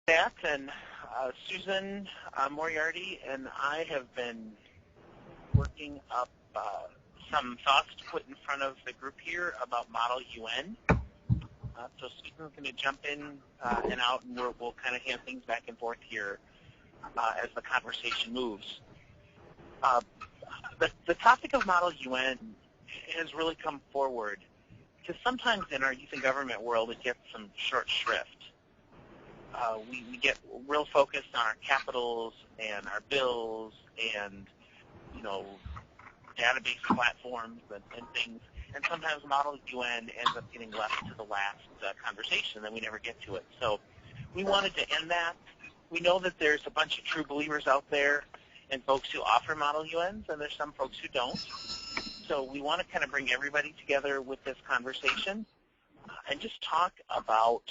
That and Susan Moriarty and I have been working up some thoughts to put in front of the group here about Model UN. So Susan's going to jump in and out, and we'll kind of hand things back and forth here as the conversation moves. The topic of Model UN has really come forward because sometimes in our youth and government world it gets some short shrift. We get real focused on our capitals and our bills and, database platforms and things, and sometimes Model UN ends up getting left to the last conversation, and we never get to it. So we wanted to end that. We know that there's a bunch of true believers out there and folks who offer Model UNs, and there's some folks who don't. So we want to kind of bring everybody together with this conversation and just talk about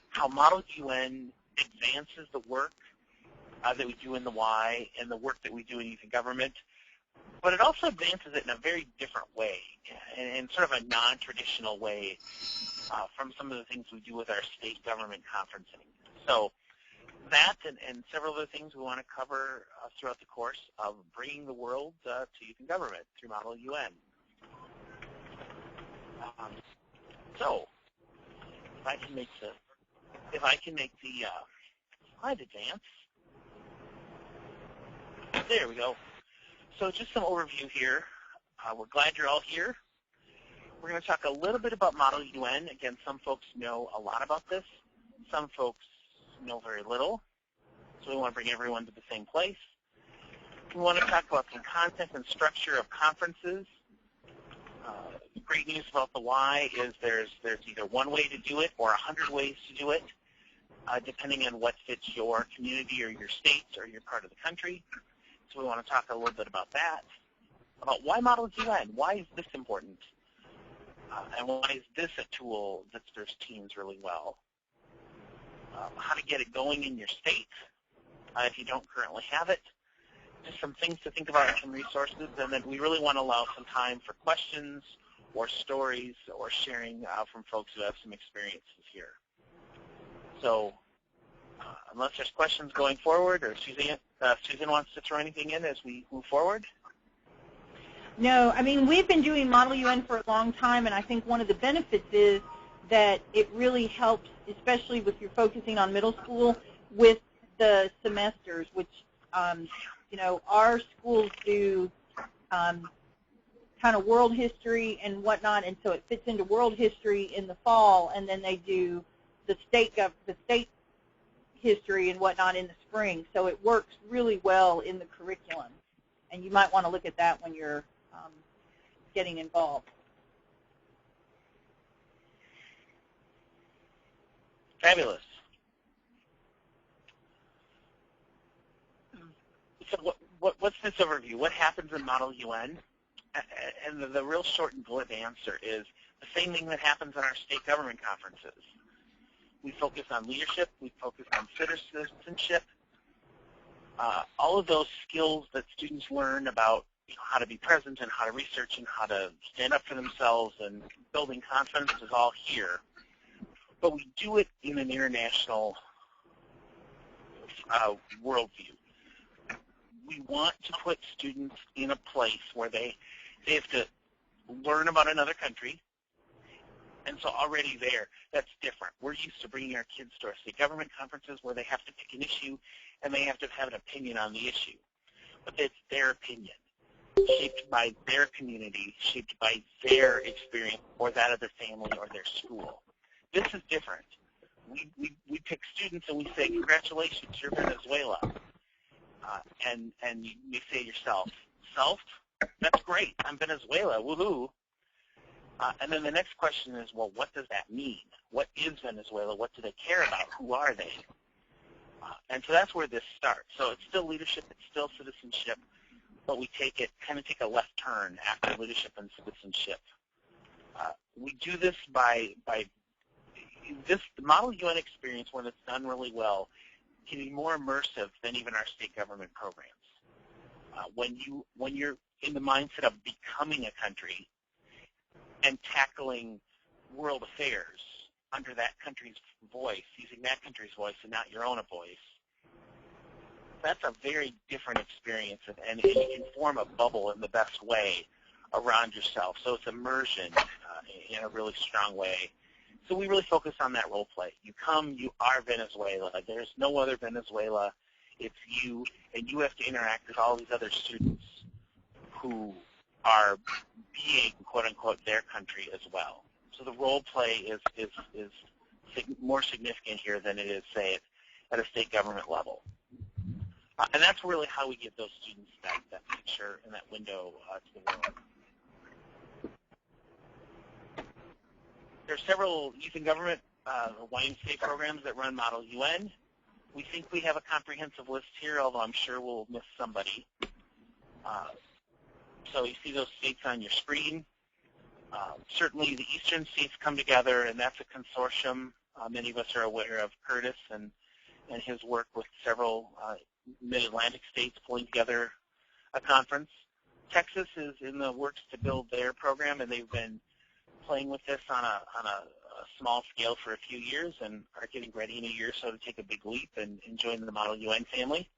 how Model UN advances the work that we do in the Y and the work that we do in youth and government, but it also advances it in a very different way, in sort of a non-traditional way from some of the things we do with our state government conferencing. So that and several other things we want to cover throughout the course of bringing the world to youth and government through Model UN. So if I can make the slide advance. There we go. So just some overview here. We're glad you're all here. We're going to talk a little bit about Model UN. Again, some folks know a lot about this. Some folks know very little. So we want to bring everyone to the same place. We want to talk about some content and structure of conferences. Great news about the Y is there's either one way to do it or 100 ways to do it, depending on what fits your community or your state or your part of the country. So we want to talk a little bit about that, about why Model UN. Why is this important? And why is this a tool that serves teens really well? How to get it going in your state if you don't currently have it. Just some things to think about, some resources, and then we really want to allow some time for questions or stories or sharing from folks who have some experiences here. So unless there's questions going forward, or Susan wants to throw anything in as we move forward? No, I mean, we've been doing Model UN for a long time, and I think one of the benefits is that it really helps, especially if you're focusing on middle school, with the semesters, which, our schools do kind of world history and whatnot, and so it fits into world history in the fall, and then they do the state history and whatnot in the spring. So it works really well in the curriculum, and you might want to look at that when you're getting involved. Fabulous. So what's this overview? What happens in Model UN? And the real short and glib answer is the same thing that happens in our state government conferences. We focus on leadership. We focus on citizenship. All of those skills that students learn about how to be present and how to research and how to stand up for themselves and building confidence is all here. But we do it in an international worldview. We want to put students in a place where they have to learn about another country. And so already there, that's different. We're used to bringing our kids to our state government conferences where they have to pick an issue and they have to have an opinion on the issue. But it's their opinion, shaped by their community, shaped by their experience or that of their family or their school. This is different. We pick students and we say, congratulations, you're Venezuela. And you say to yourself, self? That's great. I'm Venezuela. Woohoo. And then the next question is, well, what does that mean? What is Venezuela? What do they care about? Who are they? And so that's where this starts. So it's still leadership. It's still citizenship. But we take a left turn after leadership and citizenship. We do this by the Model UN experience, when it's done really well, can be more immersive than even our state government programs. When you're in the mindset of becoming a country and tackling world affairs, under that country's voice, using that country's voice and not your own voice, that's a very different experience, and you can form a bubble in the best way around yourself. So it's immersion in a really strong way. So we really focus on that role play. You come, you are Venezuela. There's no other Venezuela. It's you, and you have to interact with all these other students who are being, quote-unquote, their country as well. So the role play is more significant here than it is, say, at a state government level. And that's really how we give those students that picture and that window to the world. There are several youth and government YMCA programs that run Model UN. We think we have a comprehensive list here, although I'm sure we'll miss somebody. So you see those states on your screen. Certainly the eastern states come together, and that's a consortium. Many of us are aware of Curtis and his work with several mid-Atlantic states pulling together a conference. Texas is in the works to build their program, and they've been playing with this on a small scale for a few years and are getting ready in a year or so to take a big leap and join the Model UN family.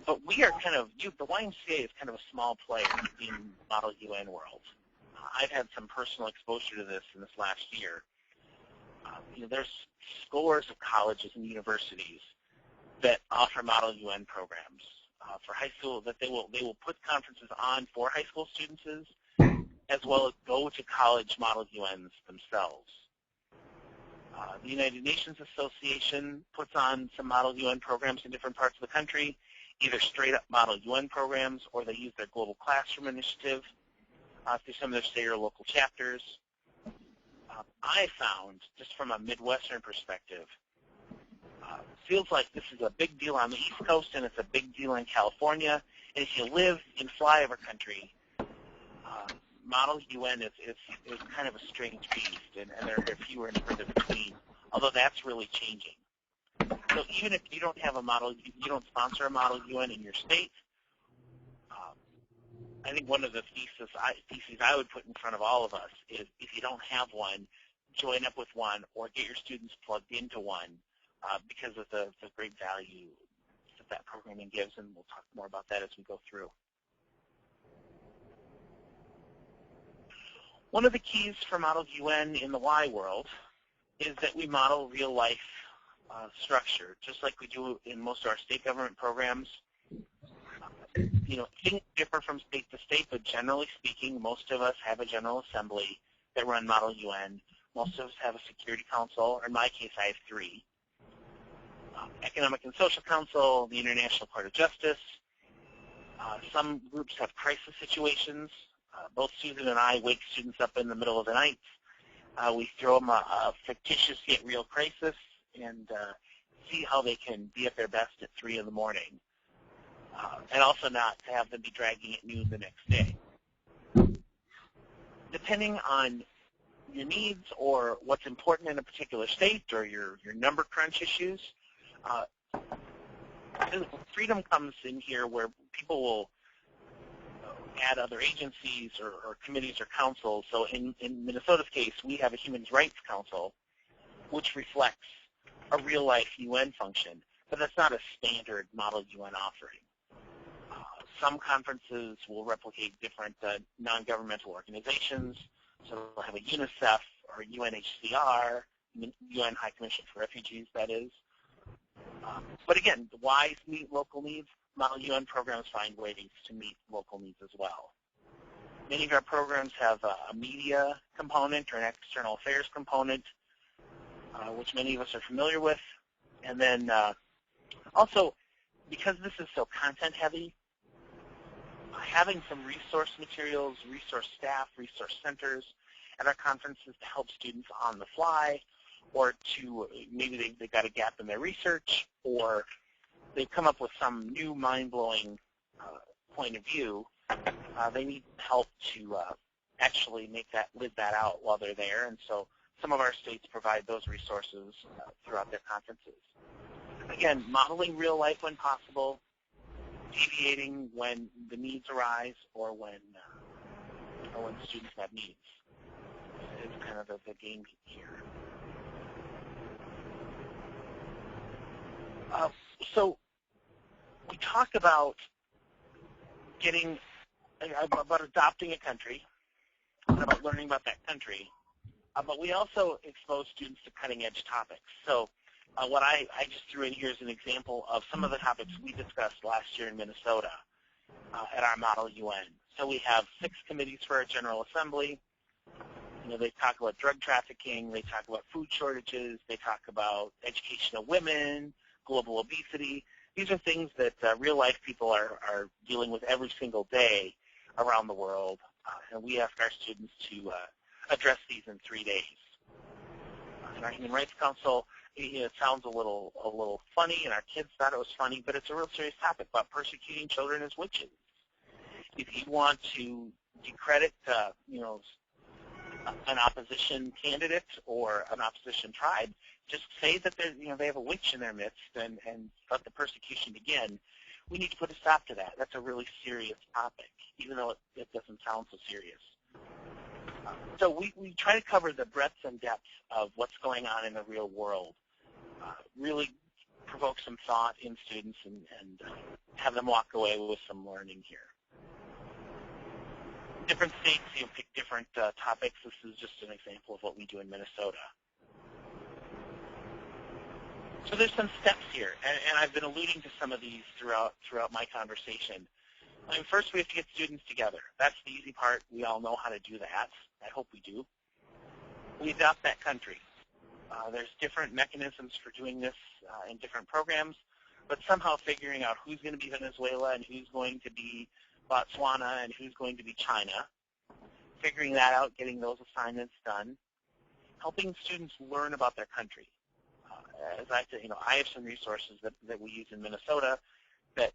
But we are kind of, the YMCA is kind of a small player in Model UN world. I've had some personal exposure to this in this last year. There's scores of colleges and universities that offer Model UN programs for high school. That they will put conferences on for high school students, as well as go to college Model UNs themselves. The United Nations Association puts on some Model UN programs in different parts of the country, either straight up Model UN programs, or they use their Global Classroom Initiative through some of their state or local chapters. I found, just from a Midwestern perspective, feels like this is a big deal on the East Coast and it's a big deal in California. And if you live in flyover country, Model UN is kind of a strange beast, and there are fewer and further between, although that's really changing. So even if you don't have a model, you don't sponsor a Model UN in your state, I think one of the theses I would put in front of all of us is if you don't have one, join up with one or get your students plugged into one because of the great value that programming gives, and we'll talk more about that as we go through. One of the keys for Model UN in the Y world is that we model real-life structure, just like we do in most of our state government programs. Things differ from state to state, but generally speaking, most of us have a General Assembly that run Model UN. Most of us have a Security Council, or in my case, I have 3. Economic and Social Council, the International Court of Justice. Some groups have crisis situations. Both Susan and I wake students up in the middle of the night. We throw them a fictitious yet real crisis and see how they can be at their best at 3 in the morning. And also not to have them be dragging at noon the next day. Depending on your needs or what's important in a particular state or your number crunch issues, freedom comes in here where people will add other agencies or committees or councils. So in Minnesota's case, we have a Human Rights Council, which reflects a real-life UN function, but that's not a standard Model UN offering. Some conferences will replicate different non-governmental organizations. So they'll have a UNICEF or UNHCR, UN High Commission for Refugees, that is. But again, the Ys meet local needs. Model UN programs find ways to meet local needs as well. Many of our programs have a media component or an external affairs component, which many of us are familiar with. And then also, because this is so content-heavy, having some resource materials, resource staff, resource centers at our conferences to help students on the fly, or to maybe they've got a gap in their research, or they've come up with some new mind-blowing point of view. They need help to actually live that out while they're there, and so some of our states provide those resources throughout their conferences. Again, modeling real life when possible, deviating when the needs arise or when students have needs is kind of the game here. So we talk about about adopting a country and about learning about that country, but we also expose students to cutting-edge topics. So what I just threw in here is an example of some of the topics we discussed last year in Minnesota at our Model UN. So we have 6 committees for our General Assembly. You know, they talk about drug trafficking, they talk about food shortages, they talk about education of women, global obesity. These are things that real-life people are dealing with every single day around the world, and we ask our students to address these in 3 days. In our Human Rights Council, it sounds a little funny, and our kids thought it was funny, but it's a real serious topic about persecuting children as witches. If you want to decredit, an opposition candidate or an opposition tribe, just say that they have a witch in their midst and let the persecution begin. We need to put a stop to that. That's a really serious topic, even though it doesn't sound so serious. So we try to cover the breadth and depth of what's going on in the real world, really provoke some thought in students and have them walk away with some learning here. Different states pick different topics. This is just an example of what we do in Minnesota. So there's some steps here, and I've been alluding to some of these throughout my conversation. I mean, first, we have to get students together. That's the easy part. We all know how to do that. I hope we do. We adopt that country. There's different mechanisms for doing this in different programs, but somehow figuring out who's going to be Venezuela and who's going to be Botswana and who's going to be China, figuring that out, getting those assignments done, helping students learn about their country. As I said, I have some resources that we use in Minnesota that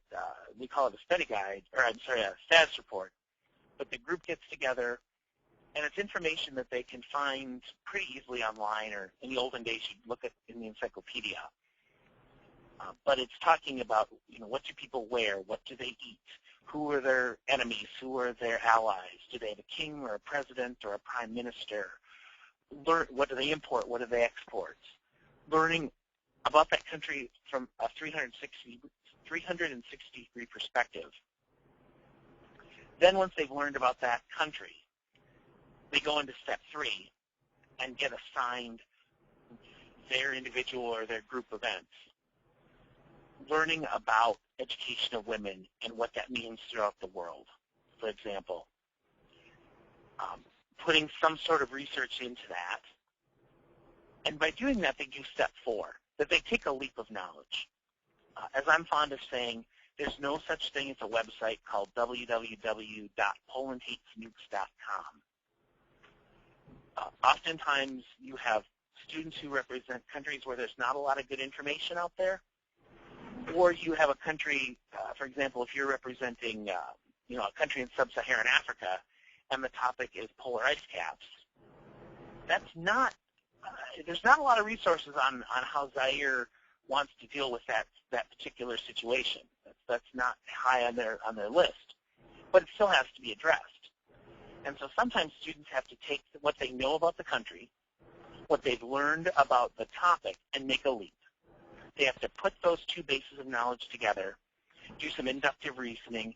we call it a study guide, or I'm sorry, a status report. But the group gets together, and it's information that they can find pretty easily online, or in the olden days you'd look at in the encyclopedia. But it's talking about, what do people wear? What do they eat? Who are their enemies? Who are their allies? Do they have a king or a president or a prime minister? What do they import? What do they export? Learning about that country from a 360-degree perspective. Then once they've learned about that country, they go into step 3 and get assigned their individual or their group events. Learning about education of women and what that means throughout the world, for example. Putting some sort of research into that. And by doing that, they do step 4, that they take a leap of knowledge. As I'm fond of saying, there's no such thing as a website called www.polandhatesnukes.com. Oftentimes, you have students who represent countries where there's not a lot of good information out there, or you have a country, for example, if you're representing, a country in sub-Saharan Africa, and the topic is polar ice caps. That's not. There's not a lot of resources on how Zaire wants to deal with that particular situation. That's not high on their list, but it still has to be addressed. And so sometimes students have to take what they know about the country, what they've learned about the topic, and make a leap. They have to put those 2 bases of knowledge together, do some inductive reasoning,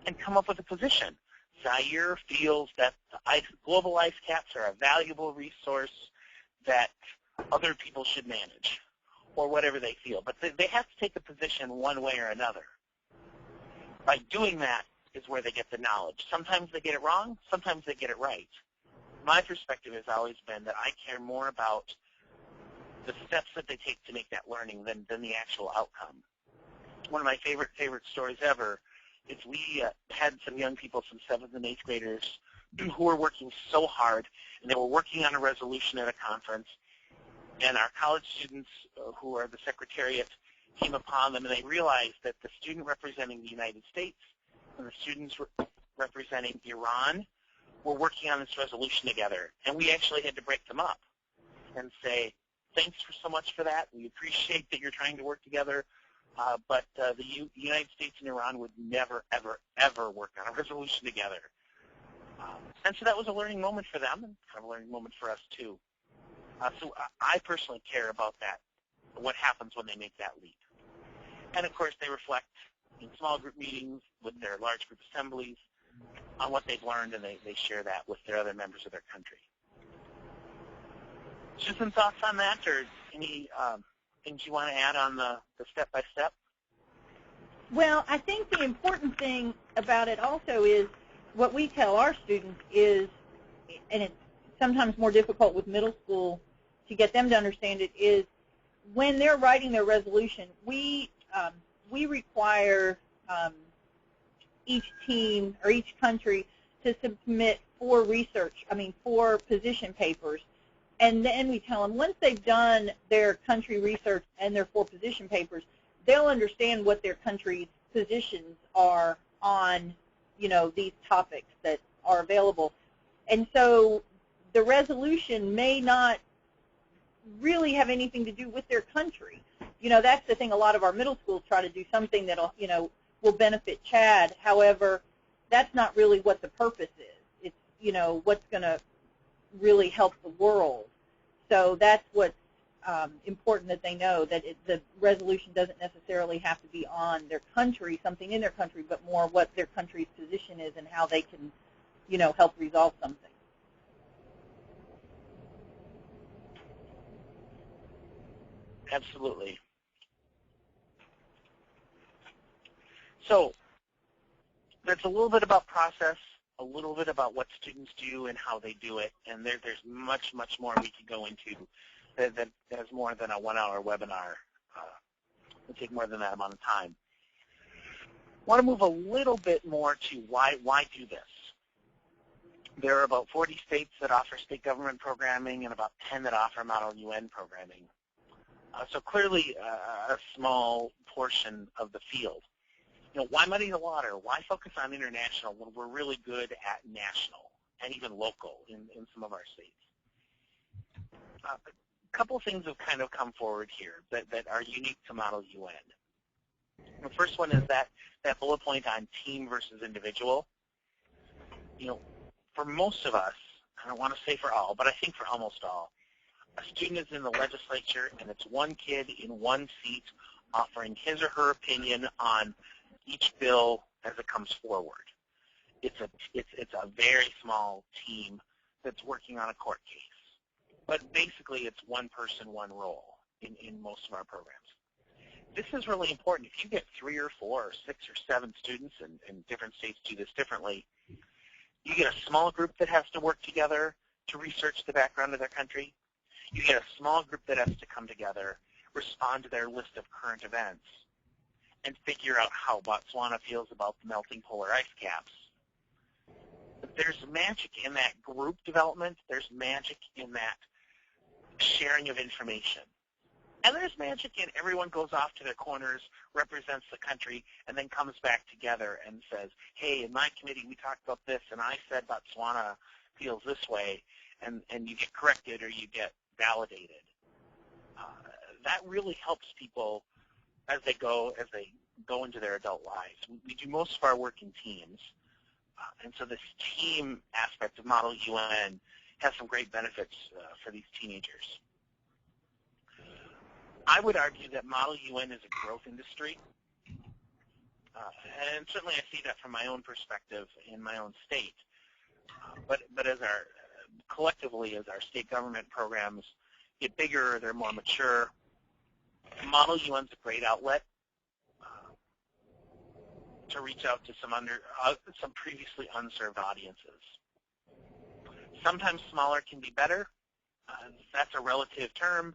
and come up with a position. Zaire feels that global ice caps are a valuable resource that other people should manage, or whatever they feel. But they have to take a position one way or another. By doing that is where they get the knowledge. Sometimes they get it wrong, sometimes they get it right. My perspective has always been that I care more about the steps that they take to make that learning than the actual outcome. One of my favorite stories ever is we had some young people, some 7th and 8th graders, who were working so hard, and they were working on a resolution at a conference, and our college students, who are the secretariat, came upon them, and they realized that the student representing the United States and the students representing Iran were working on this resolution together, and we actually had to break them up and say, thanks so much for that. We appreciate that you're trying to work together, but the United States and Iran would never, ever, ever work on a resolution together. And so that was a learning moment for them, and kind of a learning moment for us too. So I personally care about that, what happens when they make that leap. And of course, they reflect in small group meetings with their large group assemblies on what they've learned, and they share that with their other members of their country. Just some thoughts on that, or any things you want to add on the step-by-step? Well, I think the important thing about it also is what we tell our students is, and it's sometimes more difficult with middle school to get them to understand it, is when they're writing their resolution, we require each team or each country to submit 4 position papers. And then we tell them once they've done their country research and their 4 position papers, they'll understand what their country's positions are on, these topics that are available. And so the resolution may not really have anything to do with their country. That's the thing. A lot of our middle schools try to do something that'll, will benefit Chad. However, that's not really what the purpose is. It's, what's going to really help the world. So that's what's important that they know, that the resolution doesn't necessarily have to be on their country, something in their country, but more what their country's position is and how they can, help resolve something. Absolutely. So that's a little bit about process, a little bit about what students do and how they do it, and there's much, much more we could go into that has more than a 1-hour webinar. It'll take more than that amount of time. I want to move a little bit more to why do this. There are about 40 states that offer state government programming and about 10 that offer Model UN programming. So clearly a small portion of the field. Why muddy the water? Why focus on international when we're really good at national and even local in some of our states? A couple of things have kind of come forward here that are unique to Model UN. The first one is that bullet point on team versus individual. For most of us, I don't want to say for all, but I think for almost all, a student is in the legislature and it's one kid in one seat offering his or her opinion on each bill as it comes forward. It's a very small team that's working on a court case. But basically it's one person, one role in most of our programs. This is really important. If you get 3 or 4 or 6 or 7 students, and different states do this differently, you get a small group that has to work together to research the background of their country. You get a small group that has to come together, respond to their list of current events, and figure out how Botswana feels about the melting polar ice caps. But there's magic in that group development. There's magic in that sharing of information. And there's magic in everyone goes off to their corners, represents the country, and then comes back together and says, hey, in my committee we talked about this, and I said Botswana feels this way, and you get corrected or you get validated. That really helps people as they go into their adult lives. We do most of our work in teams, and so this team aspect of Model UN has some great benefits for these teenagers. I would argue that Model UN is a growth industry, and certainly I see that from my own perspective in my own state. But as collectively, as our state government programs get bigger, they're more mature, Model UN's a great outlet to reach out to some previously unserved audiences. Sometimes smaller can be better. That's a relative term.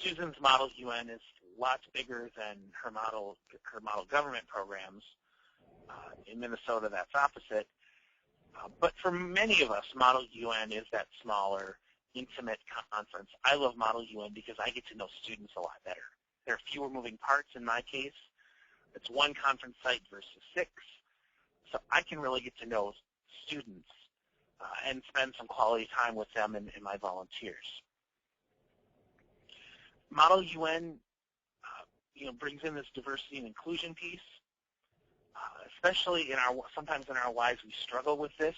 Susan's Model UN is lots bigger than her model government programs. In Minnesota, that's opposite. But for many of us, Model UN is that smaller, intimate conference. I love Model UN because I get to know students a lot better. There are fewer moving parts in my case. It's one conference site versus 6. So I can really get to know students and spend some quality time with them and my volunteers. Model UN brings in this diversity and inclusion piece. Especially sometimes in our lives we struggle with this.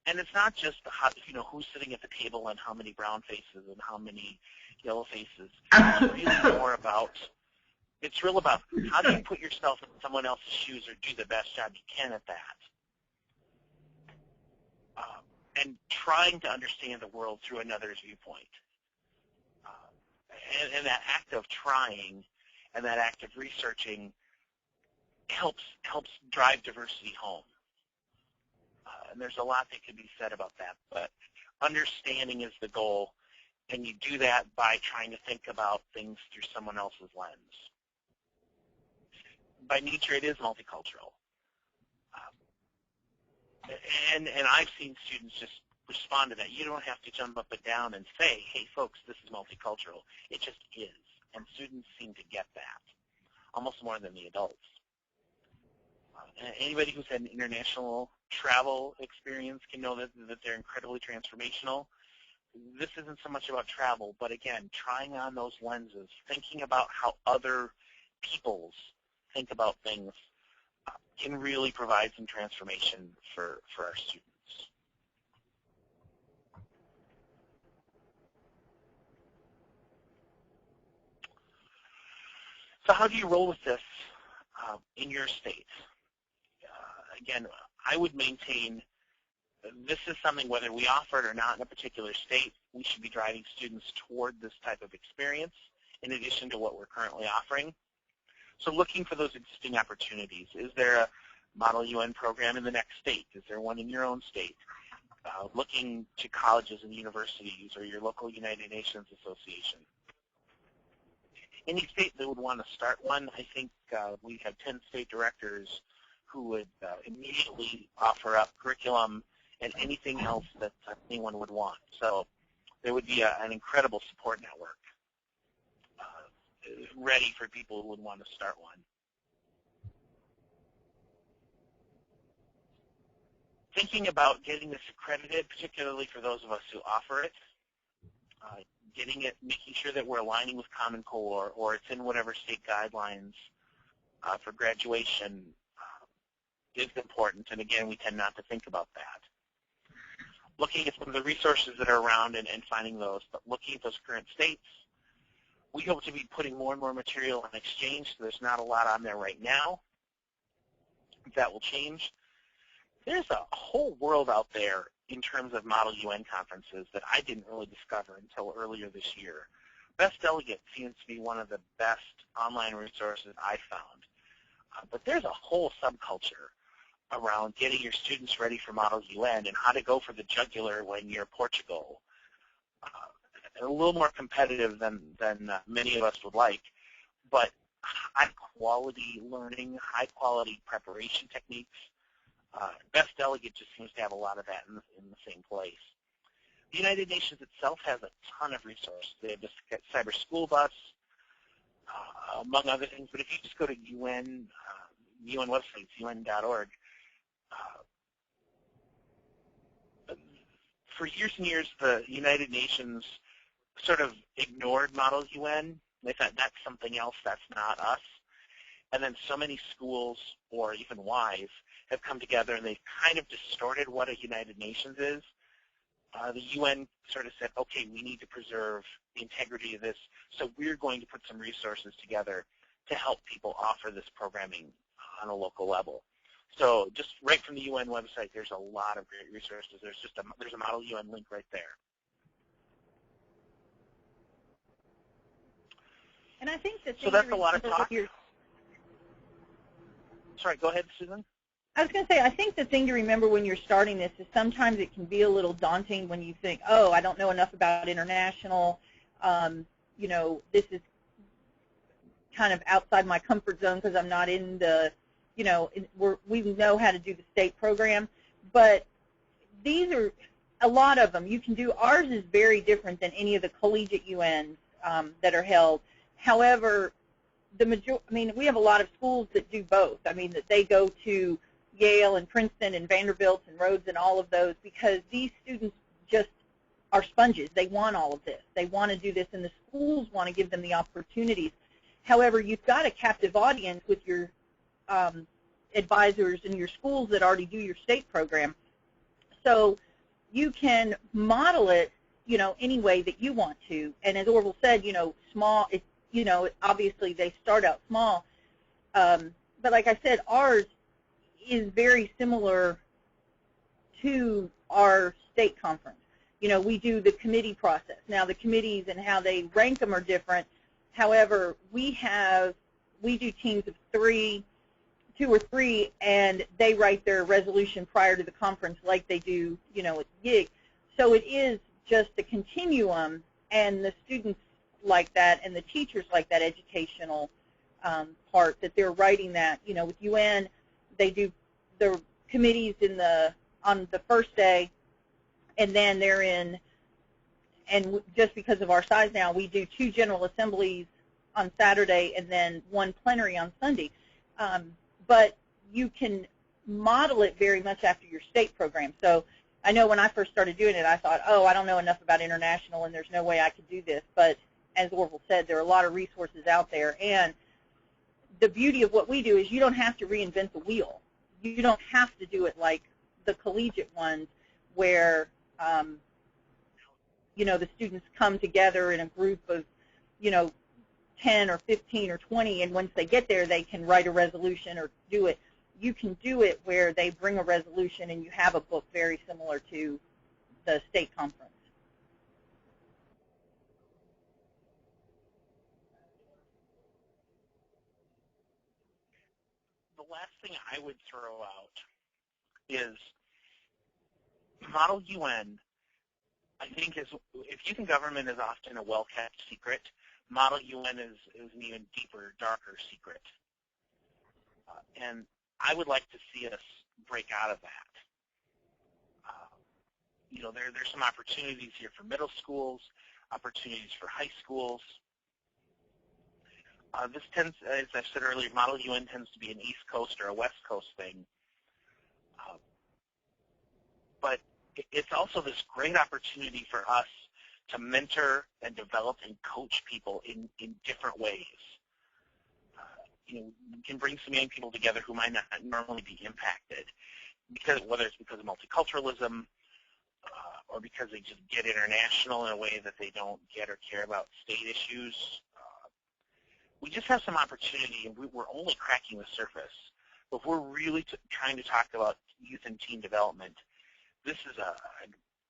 And it's not just who's sitting at the table and how many brown faces and how many yellow faces. It's really more about It's real about how do you put yourself in someone else's shoes or do the best job you can at that. And trying to understand the world through another's viewpoint. And that act of trying and that act of researching helps drive diversity home. And there's a lot that could be said about that, but understanding is the goal, and you do that by trying to think about things through someone else's lens. By nature, it is multicultural. And I've seen students just respond to that. You don't have to jump up and down and say, hey, folks, this is multicultural. It just is. And students seem to get that, almost more than the adults. Anybody who's had an international travel experience can know that they're incredibly transformational. This isn't so much about travel, but again, trying on those lenses, thinking about how other peoples think about things can really provide some transformation for our students. So how do you roll with this in your state? Again, I would maintain this is something, whether we offer it or not in a particular state, we should be driving students toward this type of experience in addition to what we're currently offering. So looking for those existing opportunities. Is there a Model UN program in the next state? Is there one in your own state? Looking to colleges and universities or your local United Nations Association. Any state that would want to start one, I think we have 10 state directors who would immediately offer up curriculum and anything else that anyone would want. So there would be an incredible support network ready for people who would want to start one. Thinking about getting this accredited, particularly for those of us who offer it, getting it, making sure that we're aligning with Common Core or it's in whatever state guidelines for graduation is important. And again, we tend not to think about that. Looking at some of the resources that are around and finding those, but looking at those current states, we hope to be putting more and more material on Exchange, so there's not a lot on there right now. That will change. There's a whole world out there in terms of Model UN conferences that I didn't really discover until earlier this year. Best Delegate seems to be one of the best online resources I found. But there's a whole subculture around getting your students ready for Model UN and how to go for the jugular when you're Portugal. A little more competitive than many of us would like, but high-quality learning, high-quality preparation techniques. Best Delegate just seems to have a lot of that in the same place. The United Nations itself has a ton of resources. They have the Cyber School Bus, among other things. But if you just go to UN websites, un.org, for years and years, the United Nations sort of ignored Model UN. They thought that's something else, that's not us. And then so many schools, or even Ys, have come together and they've kind of distorted what a United Nations is. The UN sort of said, okay, we need to preserve the integrity of this, so we're going to put some resources together to help people offer this programming on a local level. So just right from the UN website, there's a lot of great resources. There's a Model UN link right there. And I think that so that's a lot of talk. Sorry, go ahead, Susan. I was going to say, I think the thing to remember when you're starting this is sometimes it can be a little daunting when you think, oh, I don't know enough about international. You know, this is kind of outside my comfort zone because I'm not in the, you know, we know how to do the state program. But these are a lot of them. You can do, ours is very different than any of the collegiate UNs that are held. However, we have a lot of schools that do both. I mean, that they go to Yale and Princeton and Vanderbilt and Rhodes and all of those because these students just are sponges. They want all of this. They want to do this, and the schools want to give them the opportunities. However, you've got a captive audience with your advisors and your schools that already do your state program. So you can model it, you know, any way that you want to. And as Orville said, you know, small, obviously they start out small. But like I said, ours is very similar to our state conference. We do the committee process. Now, the committees and how they rank them are different. However, we do teams of 2 or 3, and they write their resolution prior to the conference like they do, at GIG. So it is just a continuum, and the students like that, and the teachers like that educational part that they're writing that. With UN, they do the committees on the first day, and then they're in, and just because of our size now, we do 2 general assemblies on Saturday and then 1 plenary on Sunday. But you can model it very much after your state program. So I know when I first started doing it, I thought, I don't know enough about international, and there's no way I could do this. But as Orville said, there are a lot of resources out there. And the beauty of what we do is you don't have to reinvent the wheel. You don't have to do it like the collegiate ones where, the students come together in a group of, 10 or 15 or 20, and once they get there, they can write a resolution or do it. You can do it where they bring a resolution and you have a book very similar to the state conference. The last thing I would throw out is Model UN, I think, if youth government is often a well-kept secret, Model UN is an even deeper, darker secret. And I would like to see us break out of that. There's some opportunities here for middle schools, opportunities for high schools. This tends, as I said earlier, Model UN tends to be an East Coast or a West Coast thing. But it's also this great opportunity for us to mentor and develop and coach people in different ways. We can bring some young people together who might not normally be impacted, whether it's because of multiculturalism or because they just get international in a way that they don't get or care about state issues. We just have some opportunity, and we're only cracking the surface. But if we're really trying to talk about youth and teen development, this is a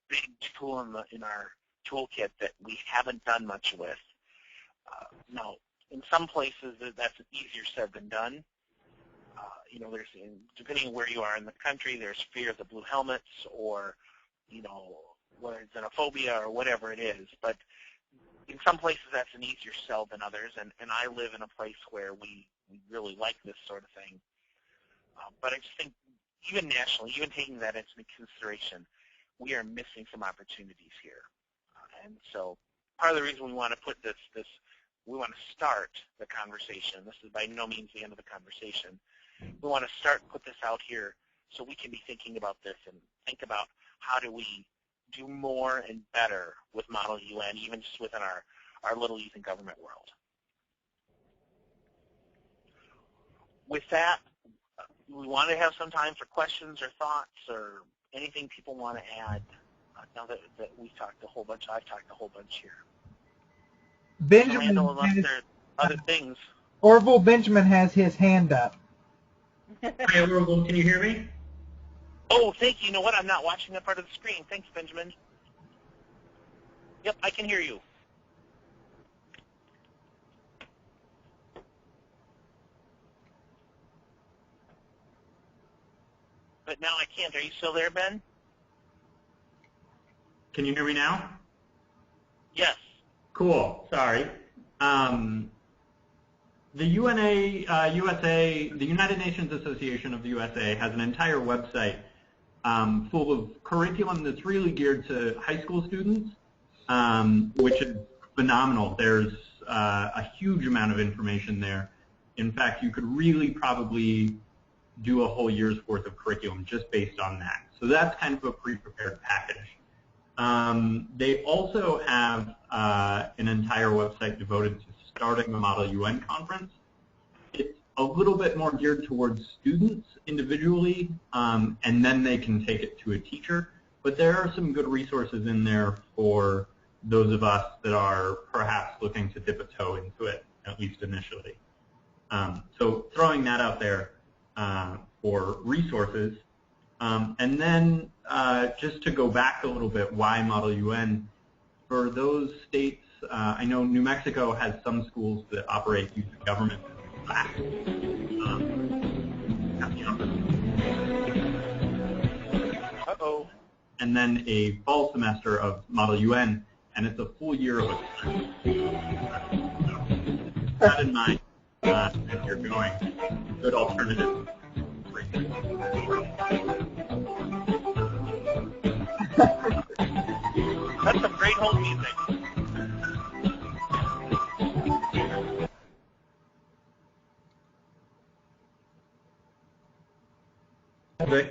big tool in our toolkit that we haven't done much with. Now, in some places, that's easier said than done. Depending on where you are in the country, there's fear of the blue helmets, or whether it's xenophobia or whatever it is. But in some places, that's an easier sell than others, and I live in a place where we really like this sort of thing. But I just think, even nationally, even taking that into consideration, we are missing some opportunities here. And so part of the reason we want to put we want to start the conversation. This is by no means the end of the conversation. We want to put this out here so we can be thinking about this and think about how do we do more and better with Model UN, even just within our little youth and government world. With that, we want to have some time for questions or thoughts or anything people want to add. Now that we've talked a whole bunch, I've talked a whole bunch here. Benjamin, unless there are other things. Orville Benjamin has his hand up. Hi, Orville, can you hear me? Oh, thank you. You know what? I'm not watching that part of the screen. Thanks, Benjamin. Yep, I can hear you. But now I can't. Are you still there, Ben? Can you hear me now? Yes. Cool. Sorry. The USA, the United Nations Association of the USA, has an entire website full of curriculum that's really geared to high school students, which is phenomenal. There's a huge amount of information there. In fact, you could really probably do a whole year's worth of curriculum just based on that. So that's kind of a pre-prepared package. They also have an entire website devoted to starting the Model UN conference. It's a little bit more geared towards students individually, and then they can take it to a teacher. But there are some good resources in there for those of us that are perhaps looking to dip a toe into it at least initially. So throwing that out there for resources. And then just to go back a little bit, why Model UN? For those states, I know New Mexico has some schools that operate using government class. Uh-oh. And then a fall semester of Model UN, and it's a full year of it. That in mind, if you're going, good alternative. That's some great hold music. Okay.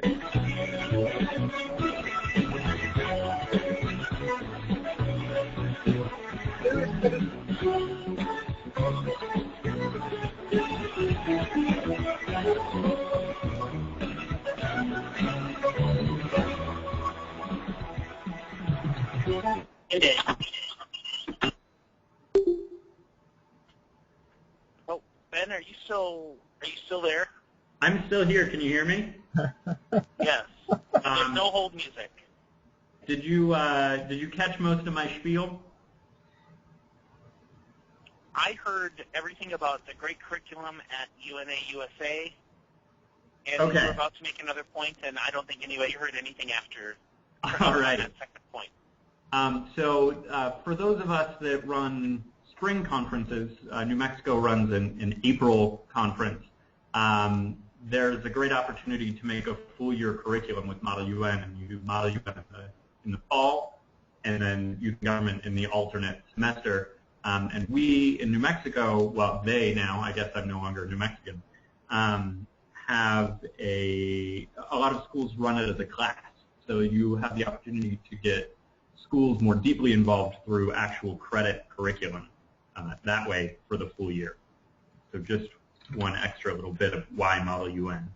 It is. Oh, Ben, are you still there? I'm still here. Can you hear me? Yes. There's no hold music. Did you catch most of my spiel? I heard everything about the great curriculum at UNA USA, and Okay. you were about to make another point, and I don't think anybody heard anything after All right. that second point. So for those of us that run spring conferences, New Mexico runs an April conference. There's a great opportunity to make a full year curriculum with Model UN, and you do Model UN in the fall, and then youth government in the alternate semester. And we in New Mexico, well, they now, I guess I'm no longer New Mexican, have a lot of schools run it as a class. So you have the opportunity to get schools more deeply involved through actual credit curriculum that way for the full year. So just one extra little bit of why Model UN.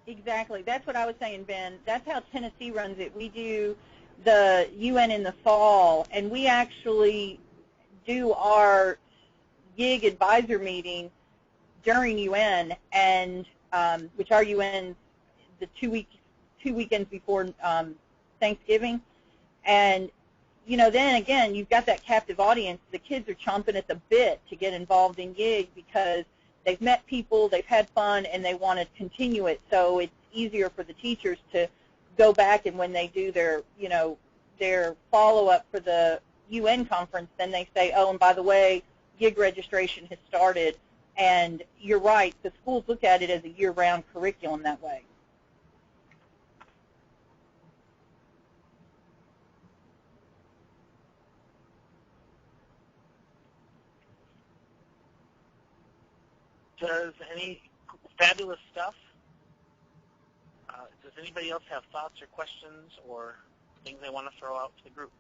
Exactly. That's what I was saying, Ben. That's how Tennessee runs it. We do the UN in the fall, and we actually do our gig advisor meeting during UN, and which our UN the two weekends before Thanksgiving, and then again you've got that captive audience. The kids are chomping at the bit to get involved in gig because they've met people, they've had fun, and they want to continue it. So it's easier for the teachers to go back, and when they do their their follow-up for the UN conference, then they say, oh, and by the way, gig registration has started. And you're right, the schools look at it as a year-round curriculum that way. Does any fabulous stuff? Does anybody else have thoughts or questions or things they want to throw out to the group?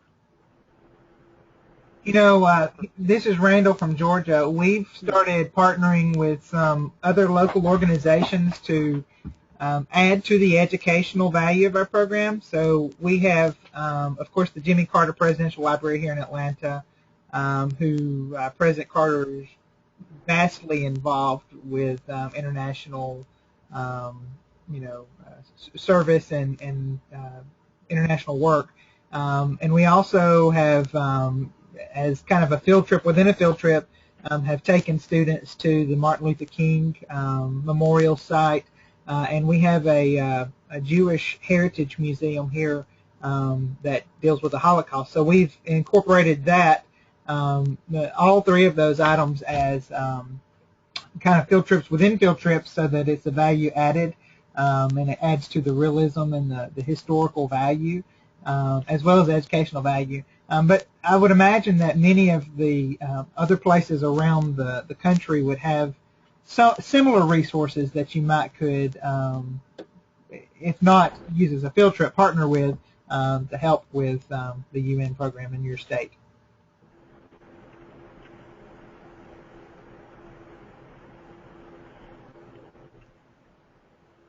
This is Randall from Georgia. We've started partnering with some other local organizations to add to the educational value of our program. So we have, of course, the Jimmy Carter Presidential Library here in Atlanta, who President Carter is vastly involved with international, service and international work. And we also have, as kind of a field trip within a field trip, have taken students to the Martin Luther King Memorial Site, and we have a Jewish Heritage Museum here that deals with the Holocaust. So we've incorporated that, all three of those items as kind of field trips within field trips so that it's a value added, and it adds to the realism and the historical value, as well as the educational value. But I would imagine that many of the other places around the country would have similar resources that you could, if not use as a field trip, partner with to help with the UN program in your state.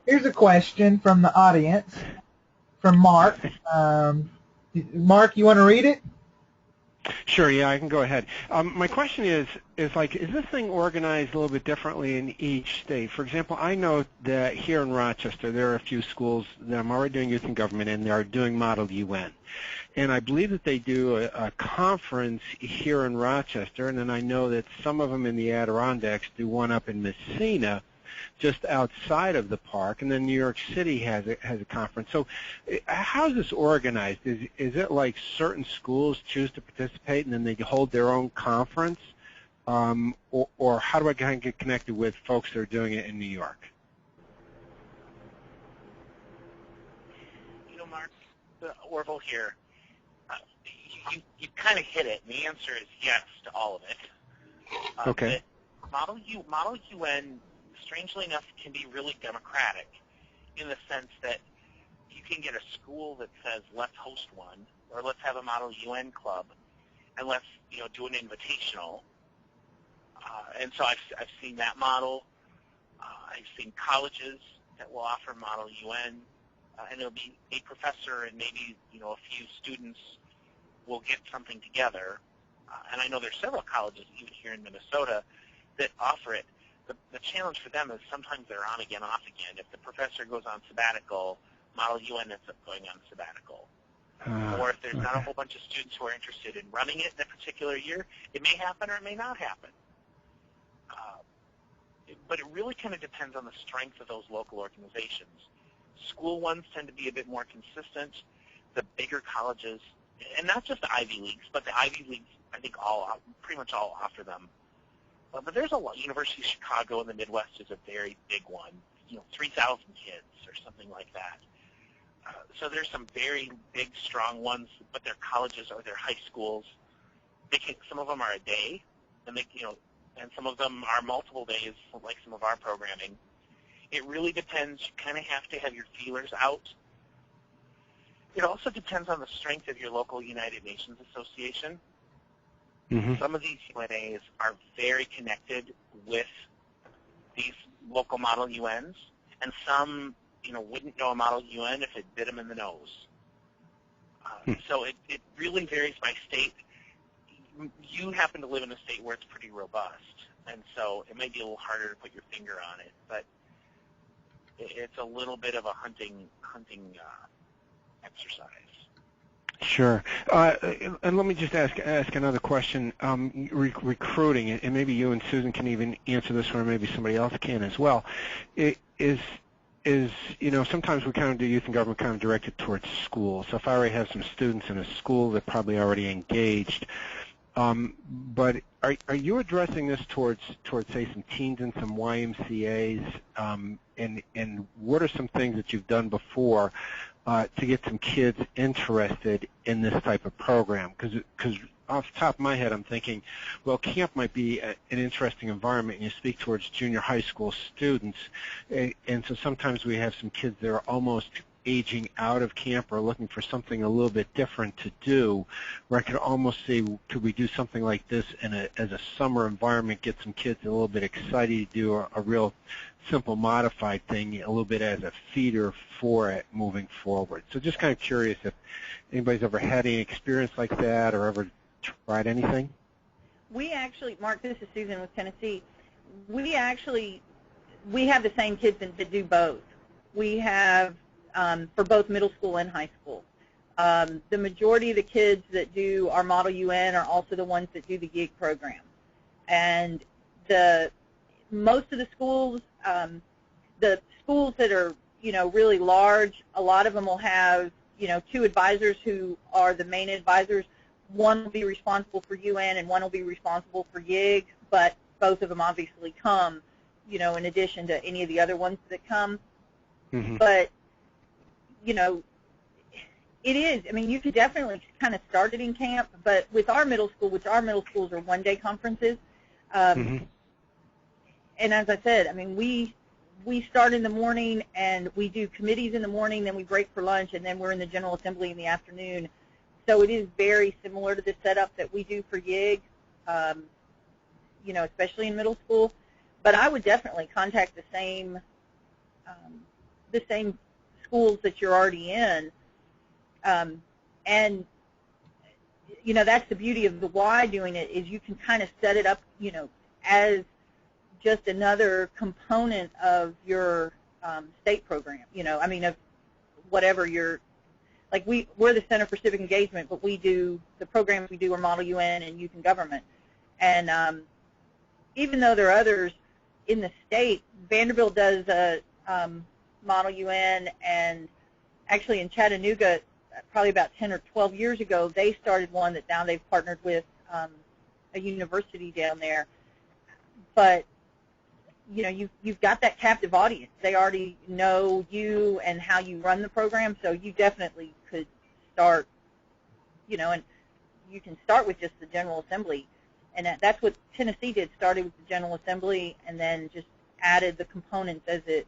Here's a question from the audience, from Mark. Mark, you want to read it? Sure, yeah, I can go ahead. My question is this thing organized a little bit differently in each state? For example, I know that here in Rochester, there are a few schools that I'm already doing youth and government in. They are doing Model UN. And I believe that they do a conference here in Rochester, and then I know that some of them in the Adirondacks do one up in Messina, just outside of the park, and then New York City has a conference. So how is this organized? Is it like certain schools choose to participate and then they hold their own conference? Or how do I kind of get connected with folks that are doing it in New York? You know, Mark, Orville here, you kind of hit it, and the answer is yes to all of it. Okay. Model UN, strangely enough, can be really democratic in the sense that you can get a school that says, let's host one, or let's have a Model UN club, and let's do an invitational. And so I've seen that model. I've seen colleges that will offer Model UN, and it'll be a professor and maybe a few students will get something together. And I know there's several colleges, even here in Minnesota, that offer it. The challenge for them is sometimes they're on again, off again. If the professor goes on sabbatical, Model UN ends up going on sabbatical. Or if there's not a whole bunch of students who are interested in running it in a particular year, it may happen or it may not happen. But it really kind of depends on the strength of those local organizations. School ones tend to be a bit more consistent. The bigger colleges, and not just the Ivy Leagues, but the Ivy Leagues, I think pretty much all offer them. But there's a lot. University of Chicago in the Midwest is a very big one. 3,000 kids or something like that. So there's some very big, strong ones, but they're colleges or they're high schools. Some of them are a day, and and some of them are multiple days, like some of our programming. It really depends. You kind of have to have your feelers out. It also depends on the strength of your local United Nations Association. Mm-hmm. Some of these UNAs are very connected with these local Model UNs, and some, wouldn't know a Model UN if it bit them in the nose. So it really varies by state. You happen to live in a state where it's pretty robust, and so it may be a little harder to put your finger on it, but it's a little bit of a hunting exercise. Sure. And let me just ask another question. Recruiting, and maybe you and Susan can even answer this one, or maybe somebody else can as well. Sometimes we kind of do youth and government kind of directed towards schools. So if I already have some students in a school, they're probably already engaged. But are you addressing this towards say some teens and some YMCAs? And what are some things that you've done before to get some kids interested in this type of program? Because off the top of my head, I'm thinking, well, camp might be an interesting environment, and you speak towards junior high school students, and so sometimes we have some kids that are almost aging out of camp or looking for something a little bit different to do, where I could almost say, could we do something like this as a summer environment, get some kids a little bit excited to do a real simple modified thing, a little bit as a feeder for it moving forward. So just kind of curious if anybody's ever had any experience like that or ever tried anything? We actually, Mark, this is Susan with Tennessee. We have the same kids that do both. We have for both middle school and high school. The majority of the kids that do our Model UN are also the ones that do the gig program. And most of the schools that are, really large, a lot of them will have, 2 advisors who are the main advisors. One will be responsible for UN and one will be responsible for gig, but both of them obviously come, in addition to any of the other ones that come. Mm-hmm. But, it is. I mean, you could definitely kind of start it in camp, but with our middle school, which our middle schools are one-day conferences, mm-hmm. and as I said, I mean, we start in the morning and we do committees in the morning, then we break for lunch, and then we're in the General Assembly in the afternoon. So it is very similar to the setup that we do for YIG, especially in middle school. But I would definitely contact the same schools that you're already in, and that's the beauty of the Y doing it, is you can kind of set it up, as just another component of your state program. Of whatever your, like we're the Center for Civic Engagement, but we do the programs we do are Model UN and Youth in Government. And even though there are others in the state, Vanderbilt does a Model UN, and actually in Chattanooga, probably about 10 or 12 years ago, they started one that now they've partnered with a university down there. But you've got that captive audience. They already know you and how you run the program, so you definitely could start, and you can start with just the General Assembly. And that's what Tennessee did, started with the General Assembly and then just added the components as the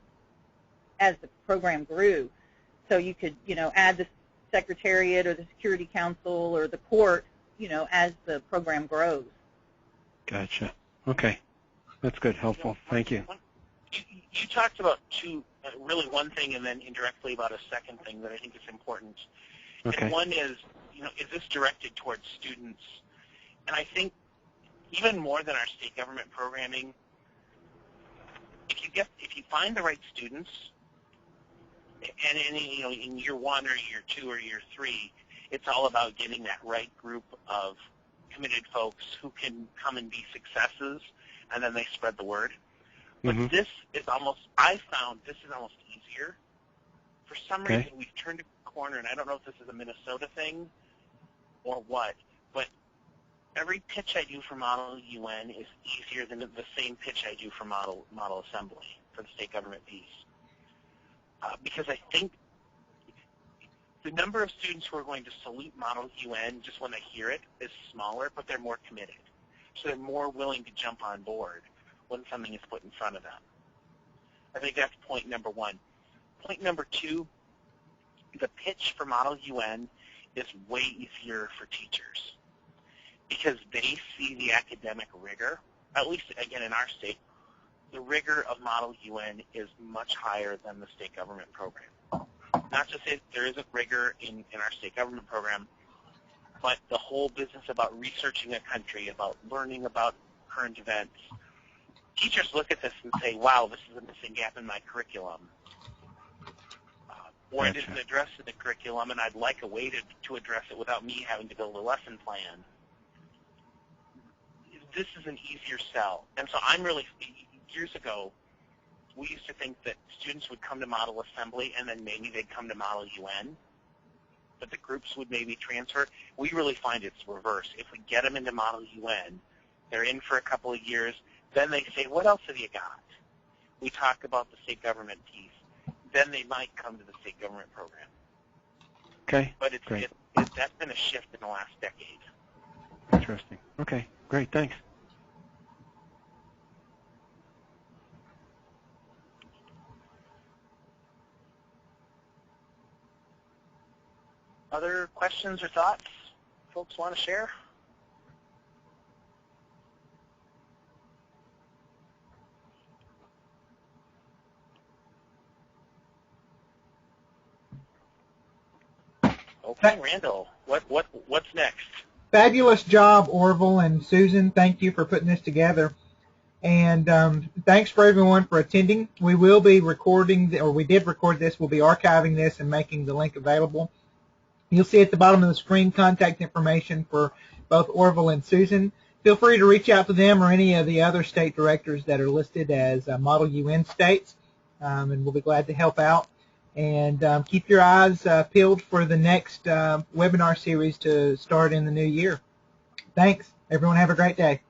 program grew. So you could, add the Secretariat or the Security Council or the court, as the program grows. Gotcha. Okay. That's good, helpful. Thank you. You talked about really one thing and then indirectly about a second thing that I think is important. Okay. And one is, is this directed towards students? And I think even more than our state government programming, if you find the right students, and in year 1 or year 2 or year 3, it's all about getting that right group of committed folks who can come and be successes, and then they spread the word. But this is I found this is almost easier. For some reason, we've turned a corner, and I don't know if this is a Minnesota thing or what, but every pitch I do for Model UN is easier than the same pitch I do for Model Assembly, for the state government piece. Because I think the number of students who are going to salute Model UN just when they hear it is smaller, but they're more committed. So they're more willing to jump on board when something is put in front of them. I think that's point number 1. Point number 2, the pitch for Model UN is way easier for teachers because they see the academic rigor, at least, again, in our state, the rigor of Model UN is much higher than the state government program. Not to say that there isn't rigor in our state government program, but the whole business about researching a country, about learning about current events, teachers look at this and say, wow, this is a missing gap in my curriculum. Or it isn't addressed in the curriculum, and I'd like a way to address it without me having to build a lesson plan. This is an easier sell. And so years ago, we used to think that students would come to Model Assembly and then maybe they'd come to Model UN, but the groups would maybe transfer. We really find it's reverse. If we get them into Model UN, they're in for a couple of years, then they say, what else have you got? We talk about the state government piece. Then they might come to the state government program. Okay, but great. That's been a shift in the last decade. Interesting. Okay, great, thanks. Other questions or thoughts folks want to share? Okay, Randall, what's next? Fabulous job, Orville and Susan. Thank you for putting this together. And thanks for everyone for attending. We will be recording, or we did record this. We'll be archiving this and making the link available. You'll see at the bottom of the screen contact information for both Orville and Susan. Feel free to reach out to them or any of the other state directors that are listed as Model UN states, and we'll be glad to help out. And keep your eyes peeled for the next webinar series to start in the new year. Thanks. Everyone have a great day.